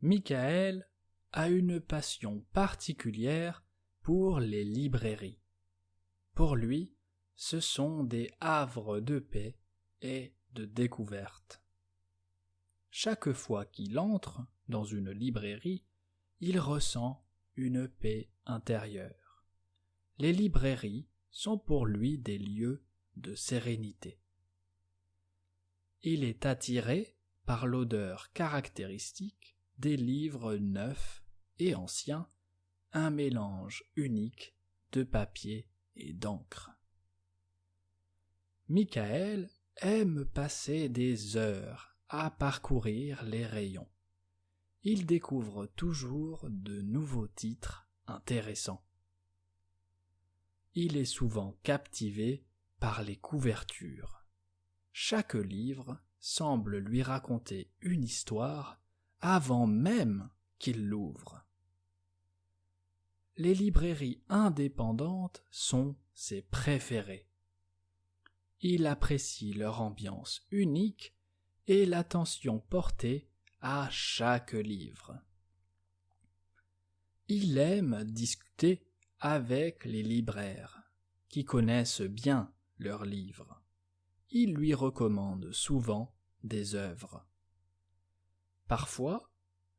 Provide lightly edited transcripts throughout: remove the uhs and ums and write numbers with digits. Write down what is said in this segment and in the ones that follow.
Michael a une passion particulière pour les librairies. Pour lui, ce sont des havres de paix et de découverte. Chaque fois qu'il entre dans une librairie, il ressent une paix intérieure. Les librairies sont pour lui des lieux de sérénité. Il est attiré par l'odeur caractéristique des livres neufs et anciens, un mélange unique de papier et d'encre. Michael aime passer des heures à parcourir les rayons. Il découvre toujours de nouveaux titres intéressants. Il est souvent captivé par les couvertures. Chaque livre semble lui raconter une histoire avant même qu'il l'ouvre. Les librairies indépendantes sont ses préférées. Il apprécie leur ambiance unique et l'attention portée à chaque livre. Il aime discuter avec les libraires, qui connaissent bien leurs livres. Il lui recommande souvent des œuvres. Parfois,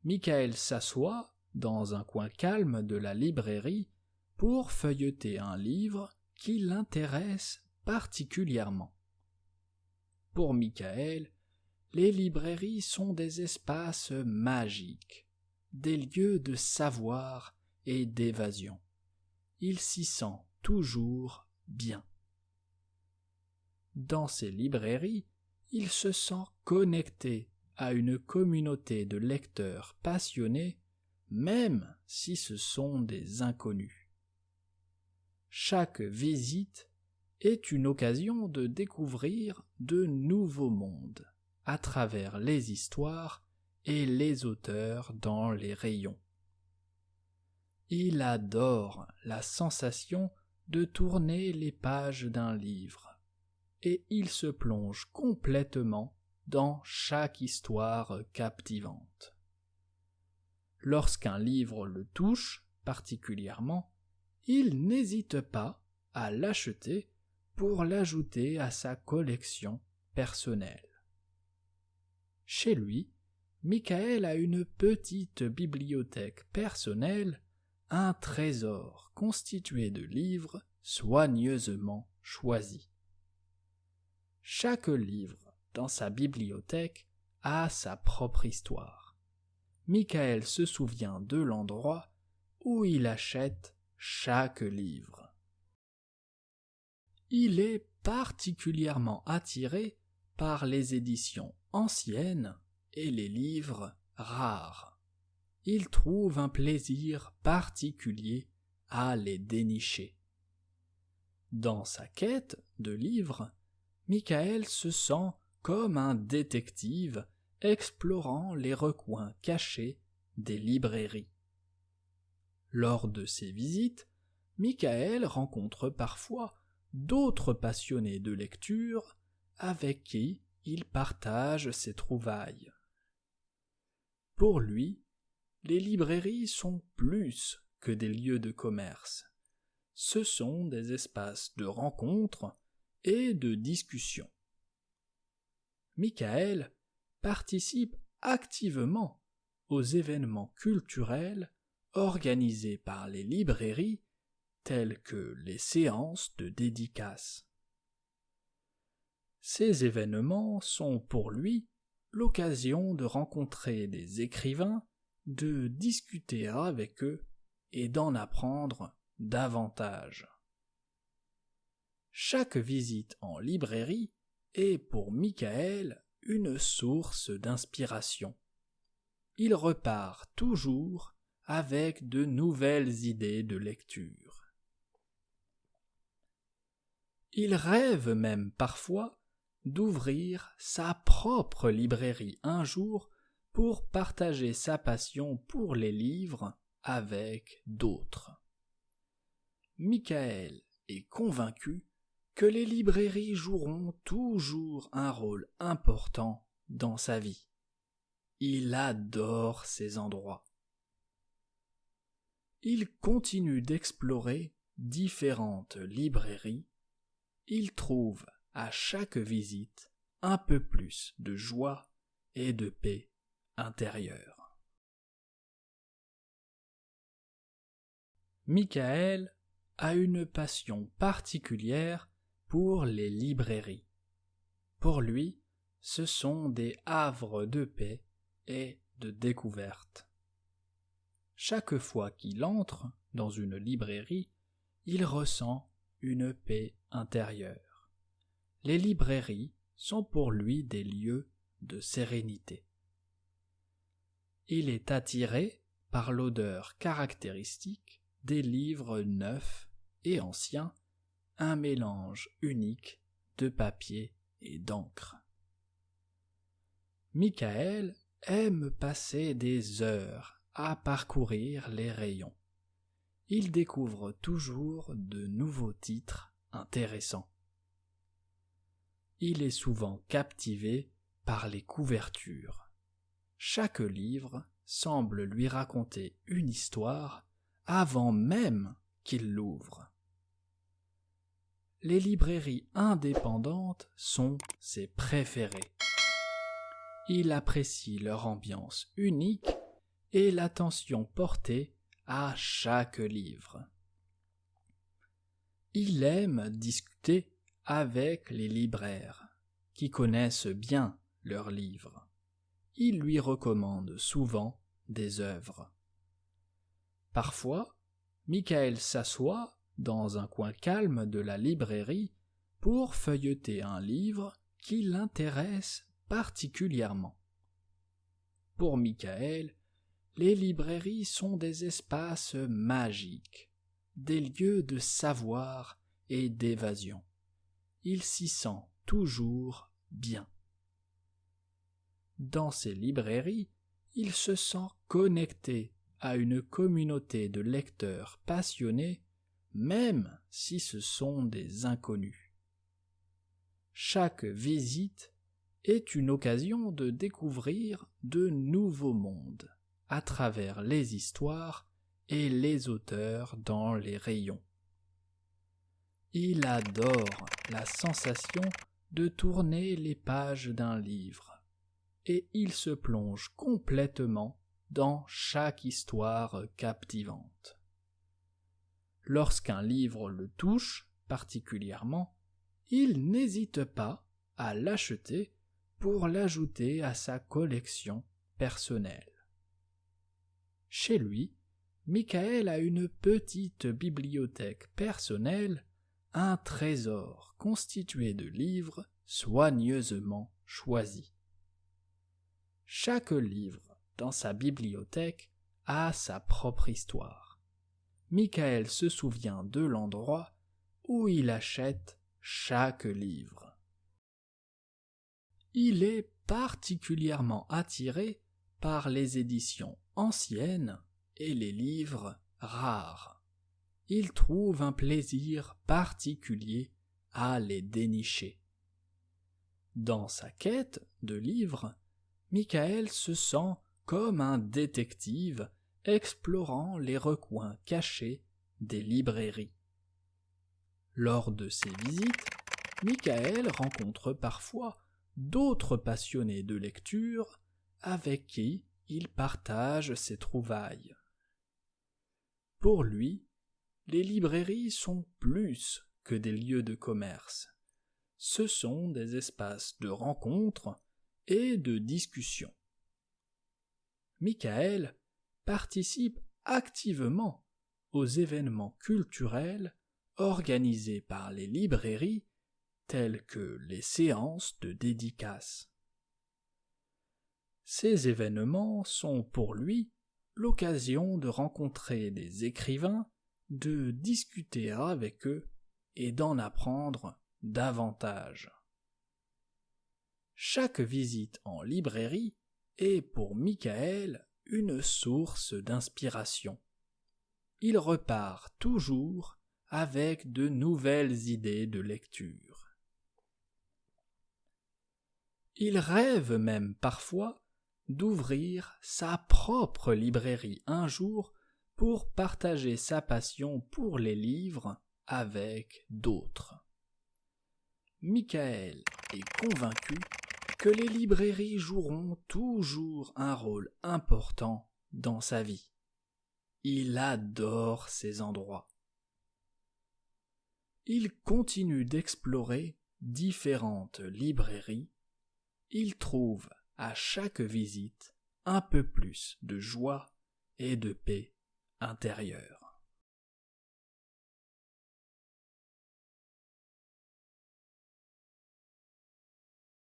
Michael s'assoit dans un coin calme de la librairie pour feuilleter un livre qui l'intéresse particulièrement. Pour Michael, les librairies sont des espaces magiques, des lieux de savoir et d'évasion. Il s'y sent toujours bien. Dans ces librairies, il se sent connecté à une communauté de lecteurs passionnés, même si ce sont des inconnus. Chaque visite est une occasion de découvrir de nouveaux mondes à travers les histoires et les auteurs dans les rayons. Il adore la sensation de tourner les pages d'un livre et il se plonge complètement dans chaque histoire captivante. Lorsqu'un livre le touche particulièrement, il n'hésite pas à l'acheter pour l'ajouter à sa collection personnelle. Chez lui, Michael a une petite bibliothèque personnelle, un trésor constitué de livres soigneusement choisis. Chaque livre dans sa bibliothèque a sa propre histoire. Michael se souvient de l'endroit où il achète chaque livre. Il est particulièrement attiré par les éditions anciennes et les livres rares. Il trouve un plaisir particulier à les dénicher. Dans sa quête de livres, Michael se sent comme un détective explorant les recoins cachés des librairies. Lors de ses visites, Michael rencontre parfois d'autres passionnés de lecture avec qui il partage ses trouvailles. Pour lui, les librairies sont plus que des lieux de commerce. Ce sont des espaces de rencontre et de discussion. Michael participe activement aux événements culturels organisés par les librairies telles que les séances de dédicaces. Ces événements sont pour lui l'occasion de rencontrer des écrivains, de discuter avec eux et d'en apprendre davantage. Chaque visite en librairie est pour Michael une source d'inspiration. Il repart toujours avec de nouvelles idées de lecture. Il rêve même parfois d'ouvrir sa propre librairie un jour pour partager sa passion pour les livres avec d'autres. Michael est convaincu que les librairies joueront toujours un rôle important dans sa vie. il adore ces endroits. Il continue d'explorer différentes librairies. Il trouve à chaque visite un peu plus de joie et de paix intérieure. Michael a une passion particulière pour les librairies. Pour lui, ce sont des havres de paix et de découverte. Chaque fois qu'il entre dans une librairie, il ressent une paix intérieure. Les librairies sont pour lui des lieux de sérénité. Il est attiré par l'odeur caractéristique des livres neufs et anciens, un mélange unique de papier et d'encre. Michael aime passer des heures à parcourir les rayons. Il découvre toujours de nouveaux titres intéressants. Il est souvent captivé par les couvertures. Chaque livre semble lui raconter une histoire avant même qu'il l'ouvre. Les librairies indépendantes sont ses préférées. Il apprécie leur ambiance unique et l'attention portée à chaque livre. Il aime discuter avec les libraires, qui connaissent bien leurs livres. Il lui recommande souvent des œuvres. Parfois, Michael s'assoit dans un coin calme de la librairie pour feuilleter un livre qui l'intéresse particulièrement. Pour Michael, les librairies sont des espaces magiques, des lieux de savoir et d'évasion. Il s'y sent toujours bien. Dans ces librairies, il se sent connecté à une communauté de lecteurs passionnés, même si ce sont des inconnus. Chaque visite est une occasion de découvrir de nouveaux mondes à travers les histoires et les auteurs dans les rayons. Il adore la sensation de tourner les pages d'un livre et il se plonge complètement dans chaque histoire captivante. Lorsqu'un livre le touche particulièrement, il n'hésite pas à l'acheter pour l'ajouter à sa collection personnelle. Chez lui, Michael a une petite bibliothèque personnelle, un trésor constitué de livres soigneusement choisis. Chaque livre dans sa bibliothèque a sa propre histoire. Michael se souvient de l'endroit où il achète chaque livre. Il est particulièrement attiré par les éditions anciennes et les livres rares. Il trouve un plaisir particulier à les dénicher. Dans sa quête de livres, Michael se sent comme un détective explorant les recoins cachés des librairies. Lors de ses visites, Michael rencontre parfois d'autres passionnés de lecture avec qui il partage ses trouvailles. Pour lui, les librairies sont plus que des lieux de commerce. Ce sont des espaces de rencontre et de discussion. Michael participe activement aux événements culturels organisés par les librairies tels que les séances de dédicaces. Ces événements sont pour lui l'occasion de rencontrer des écrivains, de discuter avec eux et d'en apprendre davantage. Chaque visite en librairie est pour Michael une source d'inspiration. Il repart toujours avec de nouvelles idées de lecture. Il rêve même parfois d'ouvrir sa propre librairie un jour pour partager sa passion pour les livres avec d'autres. Michael est convaincu que les librairies joueront toujours un rôle important dans sa vie. Il adore ces endroits. Il continue d'explorer différentes librairies. Il trouve à chaque visite un peu plus de joie et de paix intérieure.